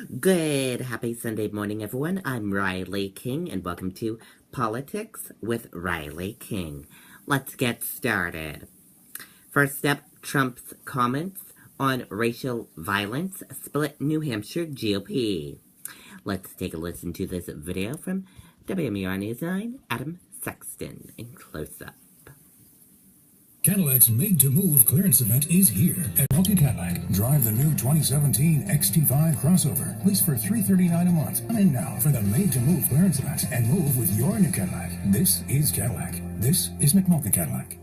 Good, happy Sunday morning, everyone. I'm Riley King, and welcome to Politics with Riley King. Let's get started. First up, Trump's comments on racial violence split New Hampshire GOP. Let's take a listen to this video from WMUR News 9, Adam Sexton, in close-up. Cadillac's made-to-move clearance event is here at Multi Cadillac. Drive the new 2017 XT5 crossover. Lease for $339 a month. And now for the made-to-move clearance event and move with your new Cadillac. This is Cadillac. This is McMulty Cadillac.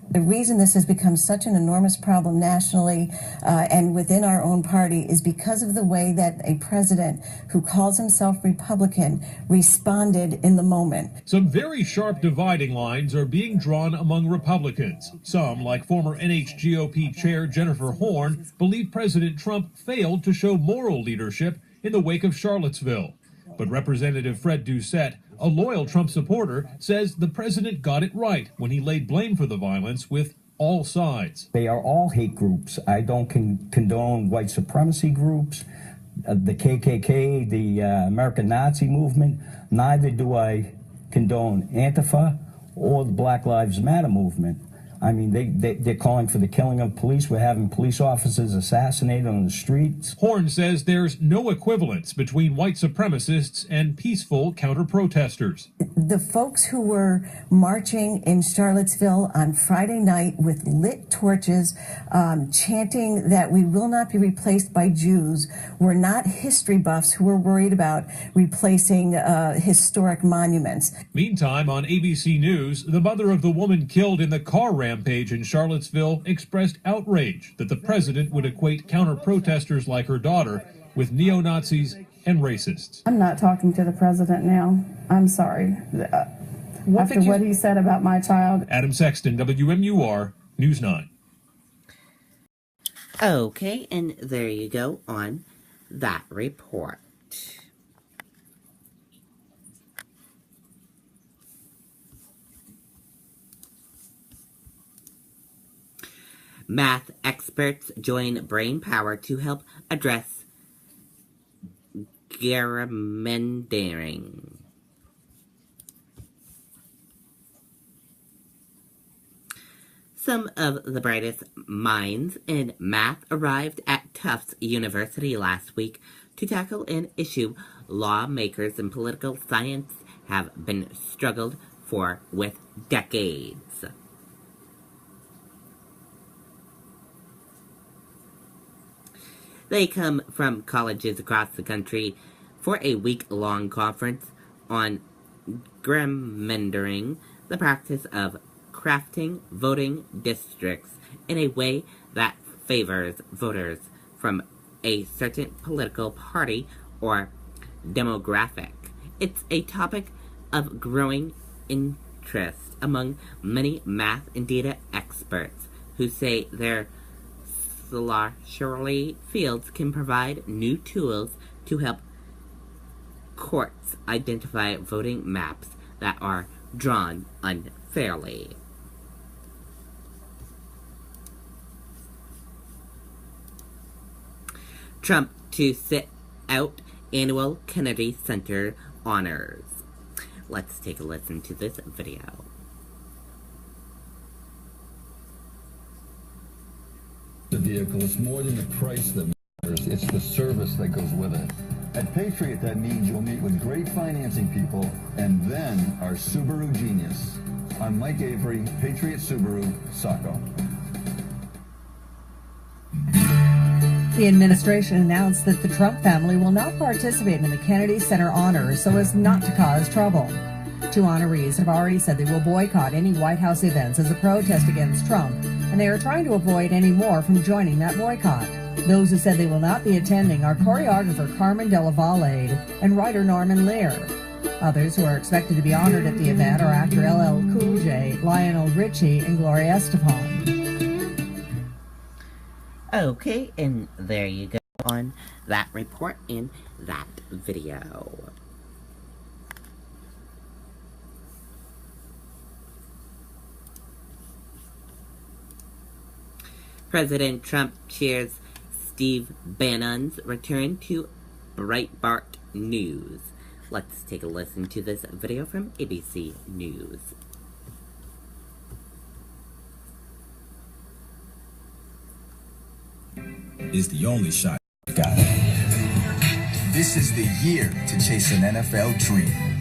The reason this has become such an enormous problem nationally and within our own party is because of the way that a president who calls himself Republican responded in the moment. Some very sharp dividing lines are being drawn among Republicans. Some, like former NHGOP Chair Jennifer Horn, believe President Trump failed to show moral leadership in the wake of Charlottesville. But Representative Fred Doucette, a loyal Trump supporter, says the president got it right when he laid blame for the violence with all sides. They are all hate groups. I don't condone white supremacy groups, the KKK, the American Nazi movement. Neither do I condone Antifa or the Black Lives Matter movement. I mean, they're calling for the killing of police. We're having police officers assassinated on the streets. Horn says there's no equivalence between white supremacists and peaceful counter-protesters. The folks who were marching in Charlottesville on Friday night with lit torches, chanting that we will not be replaced by Jews, were not history buffs who were worried about replacing historic monuments. Meantime, on ABC News, the mother of the woman killed in the car rampage in Charlottesville expressed outrage that the president would equate counter-protesters like her daughter with neo-Nazis and racists. I'm not talking to the president now. I'm sorry. After what he said about my child. Adam Sexton, WMUR, News 9. Okay, and there you go on that report. Math experts join Brainpower to help address gerrymandering. Some of the brightest minds in math arrived at Tufts University last week to tackle an issue lawmakers in political science have been struggled for with decades. They come from colleges across the country for a week-long conference on gerrymandering, the practice of crafting voting districts in a way that favors voters from a certain political party or demographic. It's a topic of growing interest among many math and data experts who say their scholarly fields can provide new tools to help courts identify voting maps that are drawn unfairly. Trump to sit out annual Kennedy Center honors. Let's take a listen to this video. The vehicle is more than the price that matters, it's the service that goes with it. At Patriot, that means you'll meet with great financing people and then our Subaru genius. I'm Mike Avery, Patriot Subaru, Saco. The administration announced that the Trump family will not participate in the Kennedy Center honors so as not to cause trouble. Two honorees have already said they will boycott any White House events as a protest against Trump, and they are trying to avoid any more from joining that boycott. Those who said they will not be attending are choreographer Carmen Della Valle and writer Norman Lear. Others who are expected to be honored at the event are actor LL Cool J, Lionel Richie, and Gloria Estefan. Okay, and there you go on that report in that video. President Trump cheers Steve Bannon's return to Breitbart News. Let's take a listen to this video from ABC News. Is the only shot you've got. This is the year to chase an NFL dream.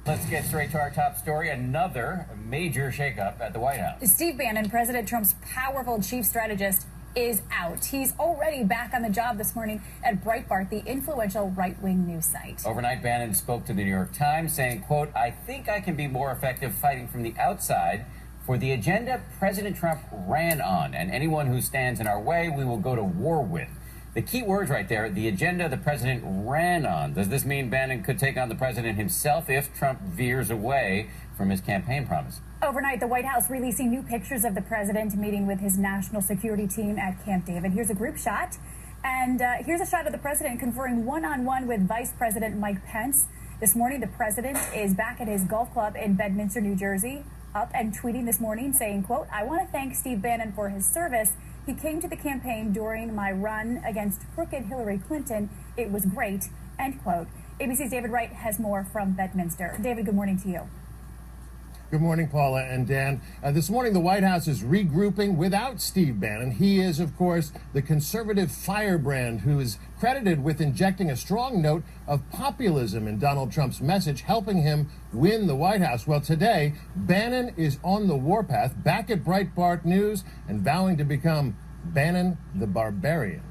Let's get straight to our top story. Another major shakeup at the White House. Steve Bannon, President Trump's powerful chief strategist, is out. He's already back on the job this morning at Breitbart, the influential right-wing news site. Overnight, Bannon spoke to the New York Times saying, quote, "I think I can be more effective fighting from the outside for the agenda President Trump ran on, and anyone who stands in our way, we will go to war with." The key words right there, the agenda the president ran on. Does this mean Bannon could take on the president himself if Trump veers away from his campaign promise? Overnight, the White House releasing new pictures of the president meeting with his national security team at Camp David. Here's a group shot, and here's a shot of the president conferring one-on-one with Vice President Mike Pence. This morning, the president is back at his golf club in Bedminster, New Jersey, up and tweeting this morning saying, quote, "I want to thank Steve Bannon for his service. He came to the campaign during my run against crooked Hillary Clinton. It was great," end quote. ABC's David Wright has more from Bedminster. David, good morning to you. Good morning, Paula and Dan. This morning, the White House is regrouping without Steve Bannon. He is, of course, the conservative firebrand who is credited with injecting a strong note of populism in Donald Trump's message, helping him win the White House. Well, today, Bannon is on the warpath, back at Breitbart News, and vowing to become Bannon the Barbarian.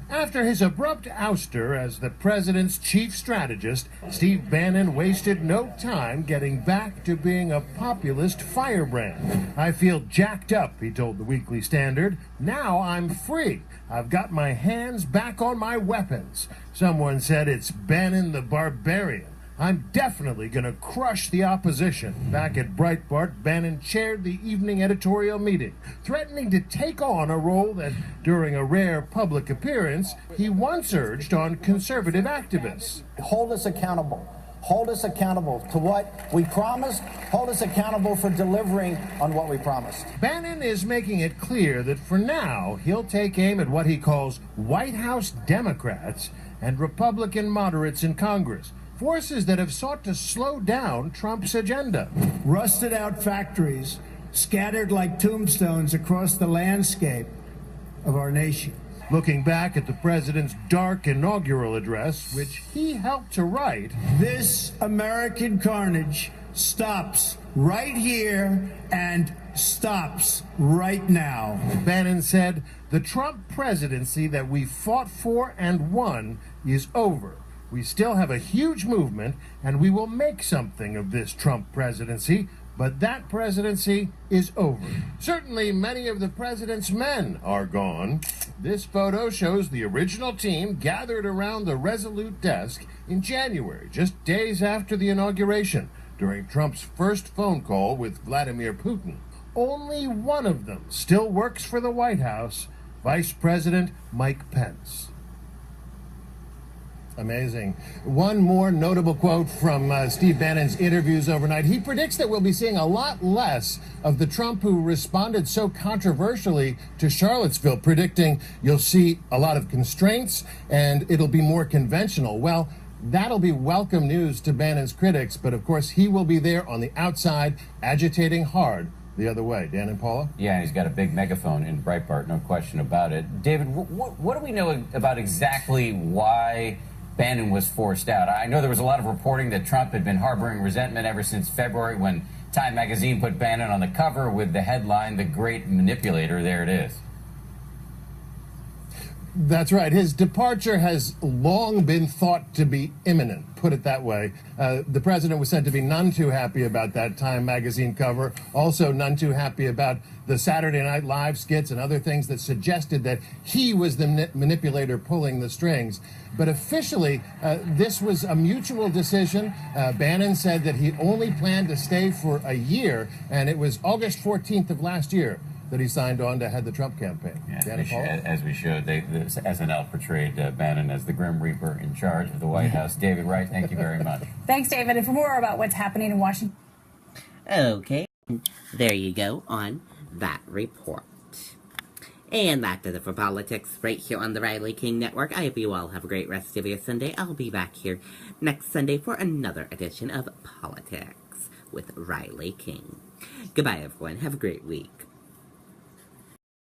After his abrupt ouster as the president's chief strategist, Steve Bannon wasted no time getting back to being a populist firebrand. "I feel jacked up," he told the Weekly Standard. "Now I'm free. I've got my hands back on my weapons." Someone said it's Bannon the Barbarian. "I'm definitely going to crush the opposition." Back at Breitbart, Bannon chaired the evening editorial meeting, threatening to take on a role that, during a rare public appearance, he once urged on conservative activists. Hold us accountable. Hold us accountable to what we promised. Hold us accountable for delivering on what we promised. Bannon is making it clear that for now, he'll take aim at what he calls White House Democrats and Republican moderates in Congress, forces that have sought to slow down Trump's agenda. Rusted out factories scattered like tombstones across the landscape of our nation. Looking back at the president's dark inaugural address, which he helped to write, "This American carnage stops right here and stops right now." Bannon said, "The Trump presidency that we fought for and won is over. We still have a huge movement, and we will make something of this Trump presidency, but that presidency is over." Certainly, many of the president's men are gone. This photo shows the original team gathered around the Resolute desk in January, just days after the inauguration, during Trump's first phone call with Vladimir Putin. Only one of them still works for the White House, Vice President Mike Pence. Amazing. One more notable quote from Steve Bannon's interviews overnight. He predicts that we'll be seeing a lot less of the Trump who responded so controversially to Charlottesville, predicting you'll see a lot of constraints and it'll be more conventional. Well, that'll be welcome news to Bannon's critics, but of course he will be there on the outside, agitating hard the other way. Dan and Paula? Yeah, he's got a big megaphone in Breitbart, no question about it. David, what do we know about exactly why Bannon was forced out? I know there was a lot of reporting that Trump had been harboring resentment ever since February when Time magazine put Bannon on the cover with the headline, "The Great Manipulator." There it is. That's right. His departure has long been thought to be imminent, put it that way. The president was said to be none too happy about that Time magazine cover, also none too happy about the Saturday Night Live skits and other things that suggested that he was the manipulator pulling the strings. But officially, this was a mutual decision. Bannon said that he only planned to stay for a year, and it was August 14th of last year that he signed on to head the Trump campaign. Yeah, as we showed, SNL portrayed Bannon as the Grim Reaper in charge of the White House. David Wright, thank you very much. Thanks, David. And for more about what's happening in Washington. Okay, there you go on that report. And that does it for politics right here on the Riley King Network. I hope you all have a great rest of your Sunday. I'll be back here next Sunday for another edition of Politics with Riley King. Goodbye, everyone. Have a great week.